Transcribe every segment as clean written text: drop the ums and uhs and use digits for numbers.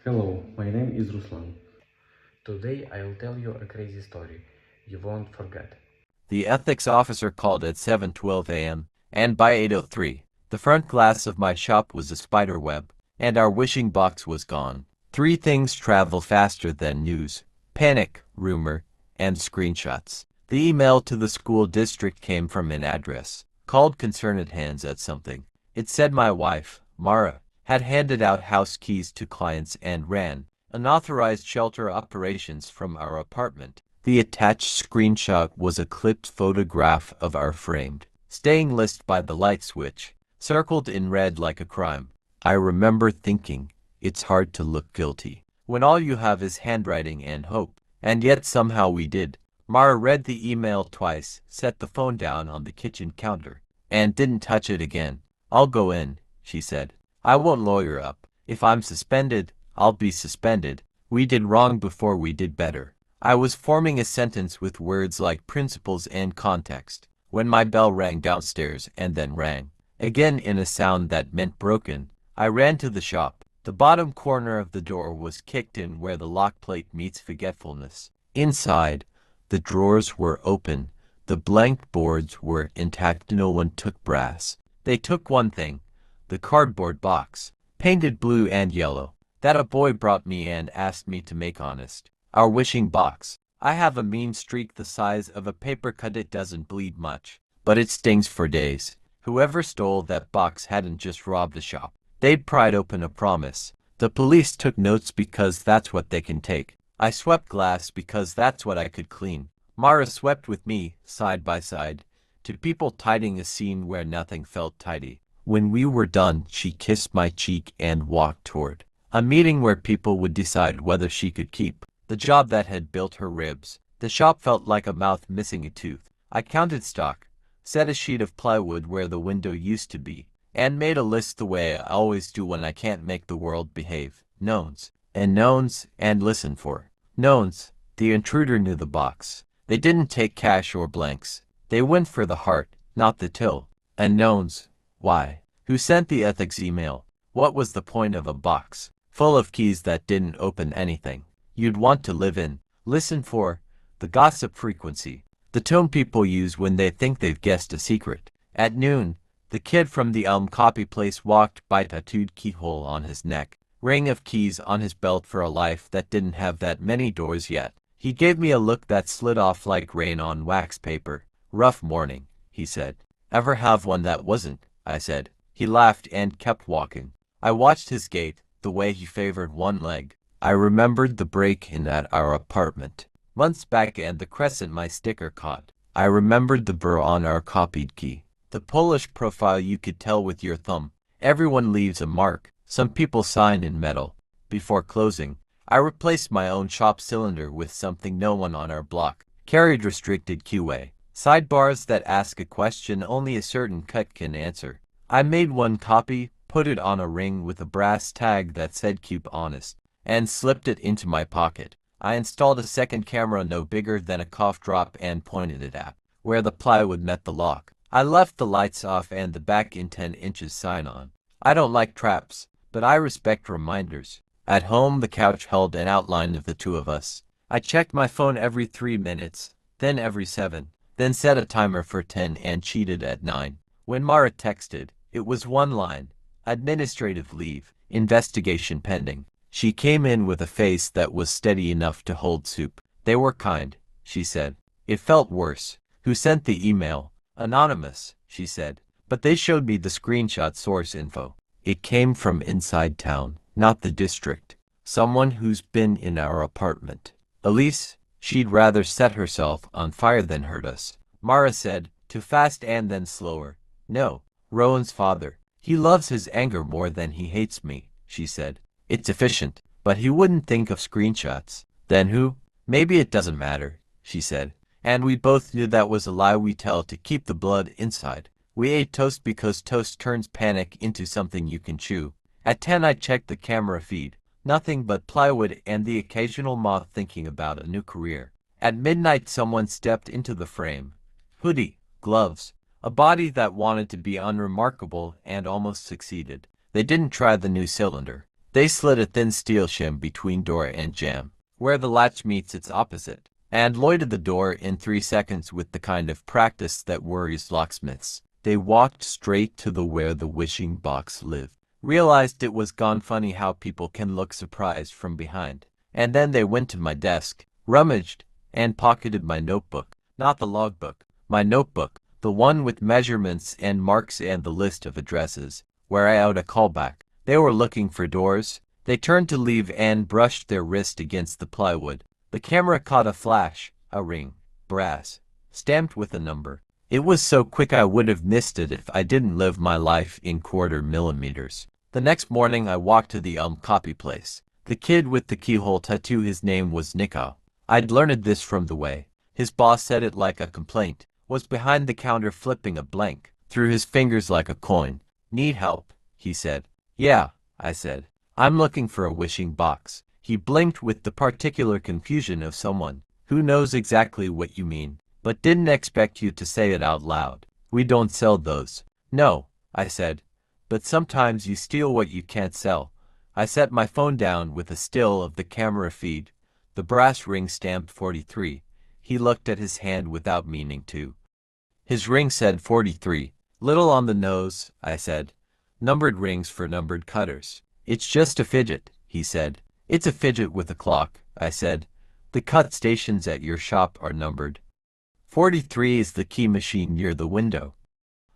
Hello, my name is Ruslan. Today I'll tell you a crazy story you won't forget. The ethics officer called at 7:12 a.m., and by 8:03, the front glass of my shop was a spider web, and our wishing box was gone. Three things travel faster than news: panic, rumor, and screenshots. The email to the school district came from an address called Concerned Hands at something. It said my wife, Mara, had handed out house keys to clients and ran unauthorized shelter operations from our apartment. The attached screenshot was a clipped photograph of our framed, staying list by the light switch, circled in red like a crime. I remember thinking, it's hard to look guilty when all you have is handwriting and hope. And yet somehow we did. Mara read the email twice, set the phone down on the kitchen counter, and didn't touch it again. "I'll go in," she said. "I won't lawyer up. If I'm suspended, I'll be suspended. We did wrong before we did better." I was forming a sentence with words like principles and context when my bell rang downstairs and then rang again in a sound that meant broken. I ran to the shop. The bottom corner of the door was kicked in where the lock plate meets forgetfulness. Inside, the drawers were open. The blank boards were intact. No one took brass. They took one thing, the cardboard box, painted blue and yellow, that a boy brought me and asked me to make honest. Our wishing box. I have a mean streak the size of a paper cut. It doesn't bleed much, but it stings for days. Whoever stole that box hadn't just robbed a shop. They'd pried open a promise. The police took notes because that's what they can take. I swept glass because that's what I could clean. Mara swept with me, side by side, to people tidying a scene where nothing felt tidy. When we were done, she kissed my cheek and walked toward a meeting where people would decide whether she could keep the job that had built her ribs. The shop felt like a mouth missing a tooth. I counted stock, set a sheet of plywood where the window used to be, and made a list the way I always do when I can't make the world behave. Knowns, and listen for. Knowns. The intruder knew the box. They didn't take cash or blanks. They went for the heart, not the till. And knowns. Why? Who sent the ethics email? What was the point of a box full of keys that didn't open anything you'd want to live in? Listen for. The gossip frequency. The tone people use when they think they've guessed a secret. At noon, the kid from the Elm copy place walked by, tattooed keyhole on his neck, ring of keys on his belt for a life that didn't have that many doors yet. He gave me a look that slid off like rain on wax paper. "Rough morning," he said. "Ever have one that wasn't?" I said. He laughed and kept walking. I watched his gait, the way he favored one leg. I remembered the break-in at our apartment months back and the crescent my sticker caught. I remembered the burr on our copied key, the Polish profile you could tell with your thumb. Everyone leaves a mark. Some people sign in metal. Before closing, I replaced my own shop cylinder with something no one on our block carried: restricted QA. Sidebars that ask a question only a certain cut can answer. I made one copy, put it on a ring with a brass tag that said "Keep Honest," and slipped it into my pocket. I installed a second camera no bigger than a cough drop and pointed it at where the plywood met the lock. I left the lights off and the back in 10 inches sign on. I don't like traps, but I respect reminders. At home, the couch held an outline of the two of us. I checked my phone every 3 minutes, then every 7, then set a timer for 10 and cheated at 9. When Mara texted, it was one line: administrative leave, investigation pending. She came in with a face that was steady enough to hold soup. "They were kind," she said. It felt worse. "Who sent the email?" "Anonymous," she said. "But they showed me the screenshot source info. It came from inside town, not the district. Someone who's been in our apartment. Elise, she'd rather set herself on fire than hurt us." Mara said, too fast and then slower. "No, Rowan's father. He loves his anger more than he hates me," she said. "It's efficient, but he wouldn't think of screenshots." "Then who?" "Maybe it doesn't matter," she said. And we both knew that was a lie we tell to keep the blood inside. We ate toast because toast turns panic into something you can chew. At 10 I checked the camera feed. Nothing but plywood and the occasional moth thinking about a new career. At midnight someone stepped into the frame. Hoodie, gloves, a body that wanted to be unremarkable and almost succeeded. They didn't try the new cylinder. They slid a thin steel shim between door and jamb, where the latch meets its opposite, and loaded the door in 3 seconds with the kind of practice that worries locksmiths. They walked straight to the where the wishing box lived, realized it was gone. Funny how people can look surprised from behind. And then they went to my desk, rummaged, and pocketed my notebook. Not the logbook, my notebook, the one with measurements and marks and the list of addresses, where I owed a callback. They were looking for doors. They turned to leave and brushed their wrist against the plywood. The camera caught a flash, a ring, brass, stamped with a number. It was so quick I would have missed it if I didn't live my life in quarter millimeters. The next morning I walked to the copy place. The kid with the keyhole tattoo, his name was Nico. I'd learned this from the way his boss said it like a complaint, was behind the counter flipping a blank, through his fingers like a coin. Need help? He said. Yeah, I said. I'm looking for a wishing box. He blinked with the particular confusion of someone who knows exactly what you mean, but didn't expect you to say it out loud. We don't sell those. No, I said. But sometimes you steal what you can't sell. I set my phone down with a still of the camera feed. The brass ring stamped 43. He looked at his hand without meaning to. His ring said 43. Little on the nose, I said. Numbered rings for numbered cutters. It's just a fidget, he said. It's a fidget with a clock, I said. The cut stations at your shop are numbered. 43 is the key machine near the window.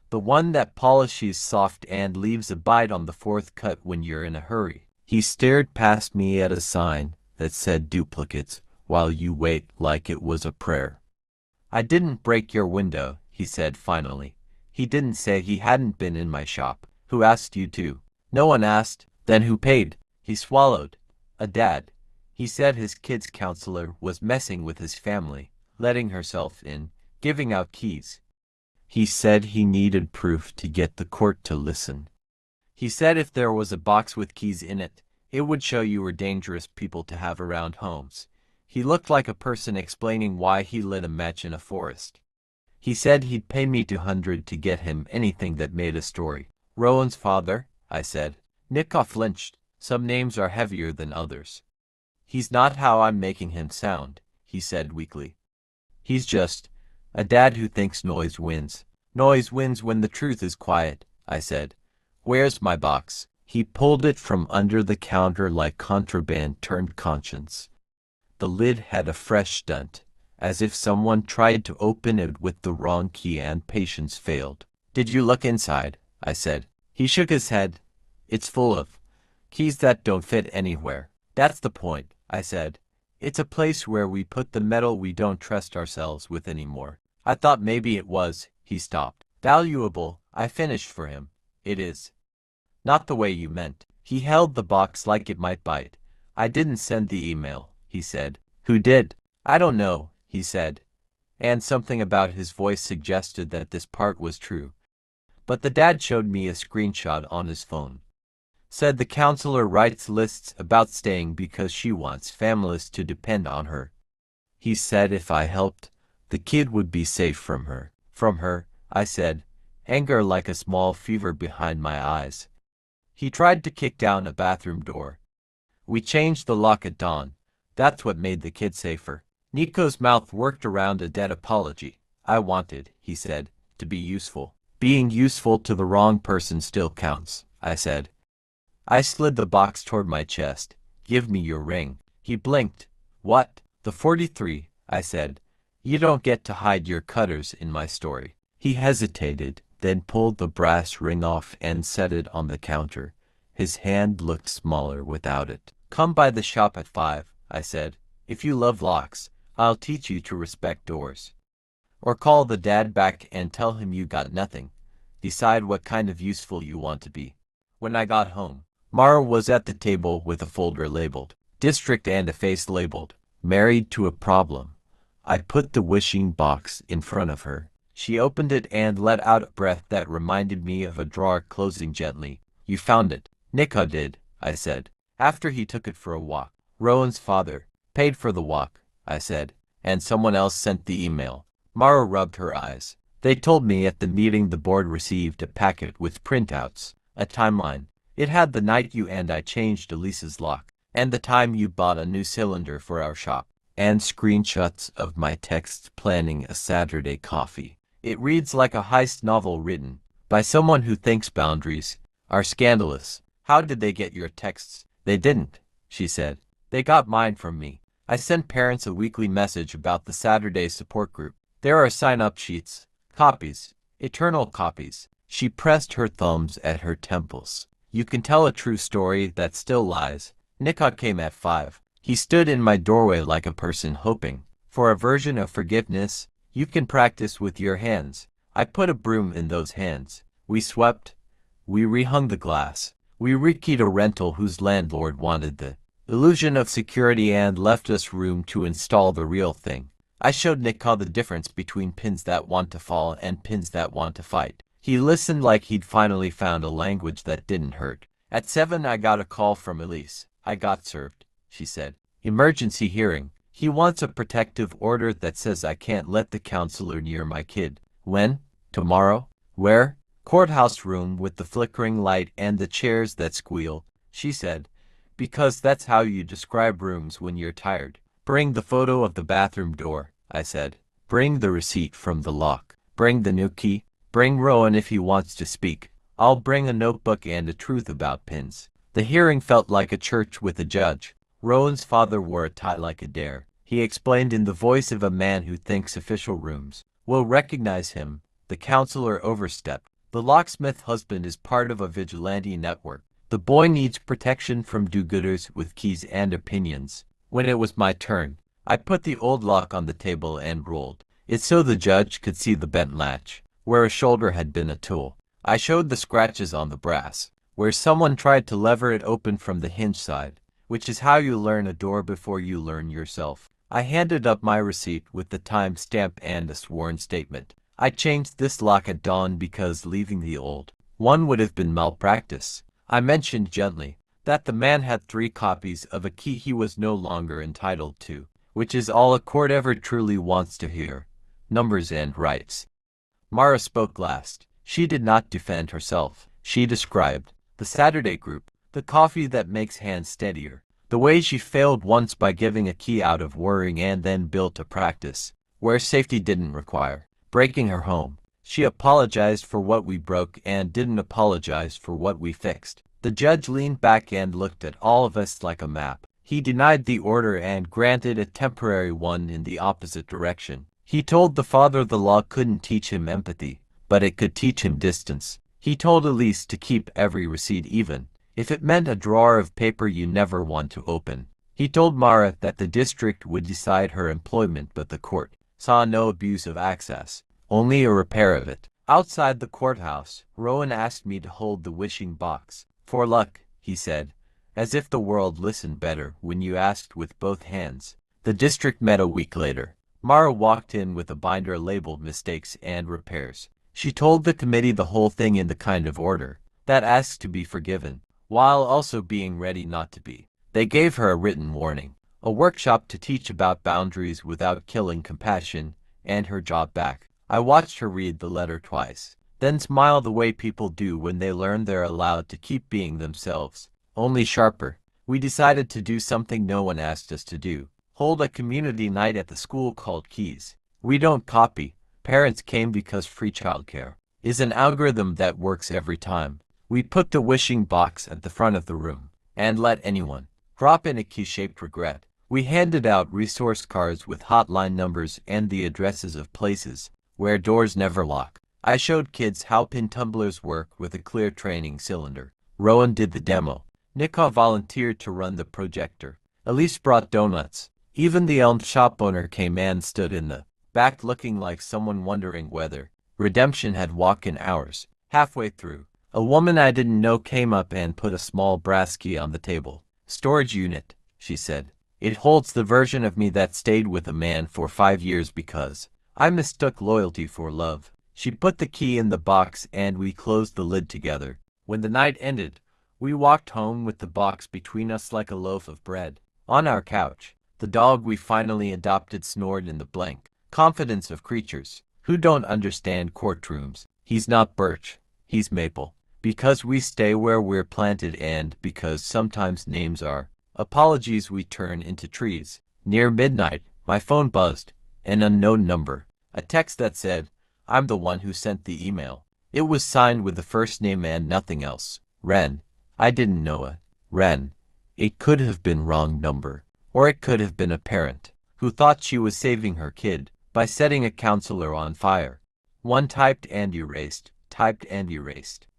The one that polishes soft and leaves a bite on the 4th cut when you're in a hurry. He stared past me at a sign that said duplicates while you wait, like it was a prayer. I didn't break your window, he said finally. He didn't say he hadn't been in my shop. Who asked you to? No one asked. Then who paid? He swallowed. A dad. He said his kid's counselor was messing with his family, letting herself in, giving out keys. He said he needed proof to get the court to listen. He said if there was a box with keys in it, it would show you were dangerous people to have around homes. He looked like a person explaining why he lit a match in a forest. He said he'd pay me $200 to get him anything that made a story. Rowan's father, I said. Nico flinched. Some names are heavier than others. He's not how I'm making him sound, he said weakly. He's just a dad who thinks noise wins. Noise wins when the truth is quiet, I said. Where's my box? He pulled it from under the counter like contraband turned conscience. The lid had a fresh dent, as if someone tried to open it with the wrong key and patience failed. Did you look inside? I said. He shook his head. It's full of keys that don't fit anywhere. That's the point, I said. It's a place where we put the metal we don't trust ourselves with anymore. I thought maybe it was. He stopped. Valuable, I finished for him. It is. Not the way you meant. He held the box like it might bite. I didn't send the email, he said. Who did? I don't know, he said. And something about his voice suggested that this part was true. But the dad showed me a screenshot on his phone. Said the counselor writes lists about staying because she wants families to depend on her. He said if I helped, the kid would be safe from her. From her, I said, anger like a small fever behind my eyes. He tried to kick down a bathroom door. We changed the lock at dawn. That's what made the kid safer. Nico's mouth worked around a dead apology. I wanted, he said, to be useful. Being useful to the wrong person still counts, I said. I slid the box toward my chest. Give me your ring. He blinked. What? The 43, I said. You don't get to hide your cutters in my story. He hesitated, then pulled the brass ring off and set it on the counter. His hand looked smaller without it. Come by the shop at 5, I said. If you love locks, I'll teach you to respect doors. Or call the dad back and tell him you got nothing. Decide what kind of useful you want to be. When I got home, Mara was at the table with a folder labeled District and a face labeled Married to a Problem. I put the wishing box in front of her. She opened it and let out a breath that reminded me of a drawer closing gently. You found it. Nico did, I said, after he took it for a walk. Rowan's father paid for the walk, I said, and someone else sent the email. Mara rubbed her eyes. They told me at the meeting the board received a packet with printouts, a timeline, It had the night you and I changed Elise's lock, and the time you bought a new cylinder for our shop, and screenshots of my texts planning a Saturday coffee. It reads like a heist novel written by someone who thinks boundaries are scandalous. How did they get your texts? They didn't, she said. They got mine from me. I sent parents a weekly message about the Saturday support group. There are sign-up sheets, copies, eternal copies. She pressed her thumbs at her temples. You can tell a true story that still lies. Nikon came at 5. He stood in my doorway like a person hoping for a version of forgiveness. You can practice with your hands. I put a broom in those hands. We swept. We rehung the glass. We rekeyed a rental whose landlord wanted the illusion of security and left us room to install the real thing. I showed Nikon the difference between pins that want to fall and pins that want to fight. He listened like he'd finally found a language that didn't hurt. At 7 I got a call from Elise. I got served, she said. Emergency hearing. He wants a protective order that says I can't let the counselor near my kid. When? Tomorrow? Where? Courthouse room with the flickering light and the chairs that squeal, she said. Because that's how you describe rooms when you're tired. Bring the photo of the bathroom door, I said. Bring the receipt from the lock. Bring the new key. Bring Rowan if he wants to speak. I'll bring a notebook and a truth about pins. The hearing felt like a church with a judge. Rowan's father wore a tie like a dare. He explained in the voice of a man who thinks official rooms will recognize him. The counselor overstepped. The locksmith husband is part of a vigilante network. The boy needs protection from do-gooders with keys and opinions. When it was my turn, I put the old lock on the table and rolled it so the judge could see the bent latch, where a shoulder had been a tool. I showed the scratches on the brass, where someone tried to lever it open from the hinge side, which is how you learn a door before you learn yourself. I handed up my receipt with the time stamp and a sworn statement. I changed this lock at dawn because leaving the old one would have been malpractice. I mentioned gently that the man had 3 copies of a key he was no longer entitled to, which is all a court ever truly wants to hear. Numbers and rights. Mara spoke last. She did not defend herself. She described the Saturday group, the coffee that makes hands steadier, the way she failed once by giving a key out of worrying and then built a practice where safety didn't require breaking her home. She apologized for what we broke and didn't apologize for what we fixed. The judge leaned back and looked at all of us like a map. He denied the order and granted a temporary one in the opposite direction. He told the father the law couldn't teach him empathy, but it could teach him distance. He told Elise to keep every receipt even if it meant a drawer of paper you never want to open. He told Mara that the district would decide her employment, but the court saw no abuse of access, only a repair of it. Outside the courthouse, Rowan asked me to hold the wishing box. For luck, he said, as if the world listened better when you asked with both hands. The district met a week later. Mara walked in with a binder labeled mistakes and repairs. She told the committee the whole thing in the kind of order that asks to be forgiven, while also being ready not to be. They gave her a written warning, a workshop to teach about boundaries without killing compassion, and her job back. I watched her read the letter twice, then smile the way people do when they learn they're allowed to keep being themselves, only sharper. We decided to do something no one asked us to do. Hold a community night at the school called Keys. We don't copy. Parents came because free childcare is an algorithm that works every time. We put the wishing box at the front of the room and let anyone drop in a key-shaped regret. We handed out resource cards with hotline numbers and the addresses of places where doors never lock. I showed kids how pin tumblers work with a clear training cylinder. Rowan did the demo. Nikon volunteered to run the projector. Elise brought donuts. Even the Elm shop owner came and stood in the back looking like someone wondering whether redemption had walk-in hours. Halfway through, a woman I didn't know came up and put a small brass key on the table. Storage unit, she said. It holds the version of me that stayed with a man for 5 years because I mistook loyalty for love. She put the key in the box and we closed the lid together. When the night ended, we walked home with the box between us like a loaf of bread. On our couch, the dog we finally adopted snored in the blank confidence of creatures who don't understand courtrooms. He's not Birch, he's Maple. Because we stay where we're planted and because sometimes names are apologies we turn into trees. Near midnight, my phone buzzed. An unknown number. A text that said, "I'm the one who sent the email." It was signed with the first name and nothing else. Ren. I didn't know it. Ren. It could have been wrong number. Or it could have been a parent who thought she was saving her kid by setting a counselor on fire. One typed and erased,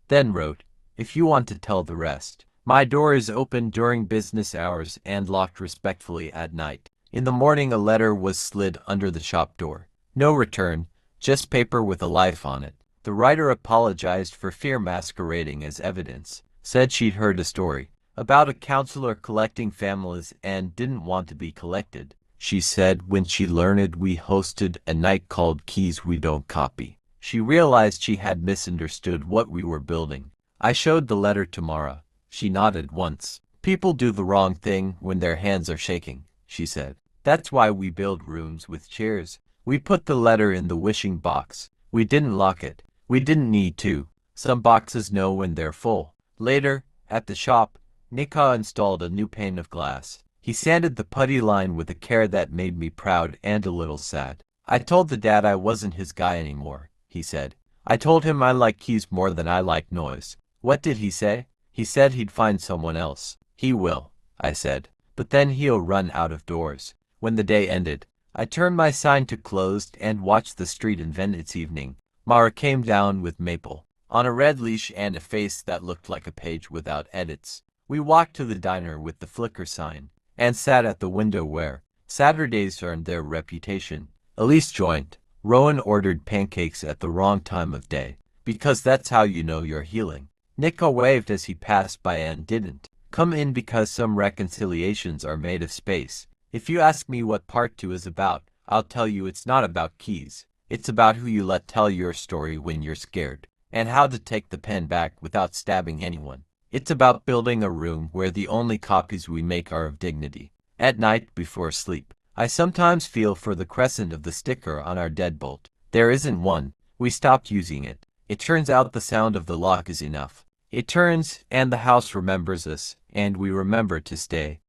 then wrote, "If you want to tell the rest. My door is open during business hours and locked respectfully at night." In the morning a letter was slid under the shop door. No return, just paper with a life on it. The writer apologized for fear masquerading as evidence, said she'd heard a story about a counselor collecting families and didn't want to be collected. She said when she learned we hosted a night called Keys We Don't Copy, she realized she had misunderstood what we were building. I showed the letter to Mara. She nodded once. "People do the wrong thing when their hands are shaking," she said. "That's why we build rooms with chairs." We put the letter in the wishing box. We didn't lock it. We didn't need to. Some boxes know when they're full. Later, at the shop, Nika installed a new pane of glass. He sanded the putty line with a care that made me proud and a little sad. "I told the dad I wasn't his guy anymore," he said. "I told him I like keys more than I like noise." What did he say? He said he'd find someone else. He will, I said. But then he'll run out of doors. When the day ended, I turned my sign to closed and watched the street invent its evening. Mara came down with Maple, on a red leash and a face that looked like a page without edits. We walked to the diner with the flicker sign, and sat at the window where Saturdays earned their reputation. Elise joined. Rowan ordered pancakes at the wrong time of day, because that's how you know you're healing. Nika waved as he passed by and didn't come in because some reconciliations are made of space. If you ask me what part 2 is about, I'll tell you it's not about keys. It's about who you let tell your story when you're scared, and how to take the pen back without stabbing anyone. It's about building a room where the only copies we make are of dignity. At night, before sleep, I sometimes feel for the crescent of the sticker on our deadbolt. There isn't one. We stopped using it. It turns out the sound of the lock is enough. It turns, and the house remembers us, and we remember to stay.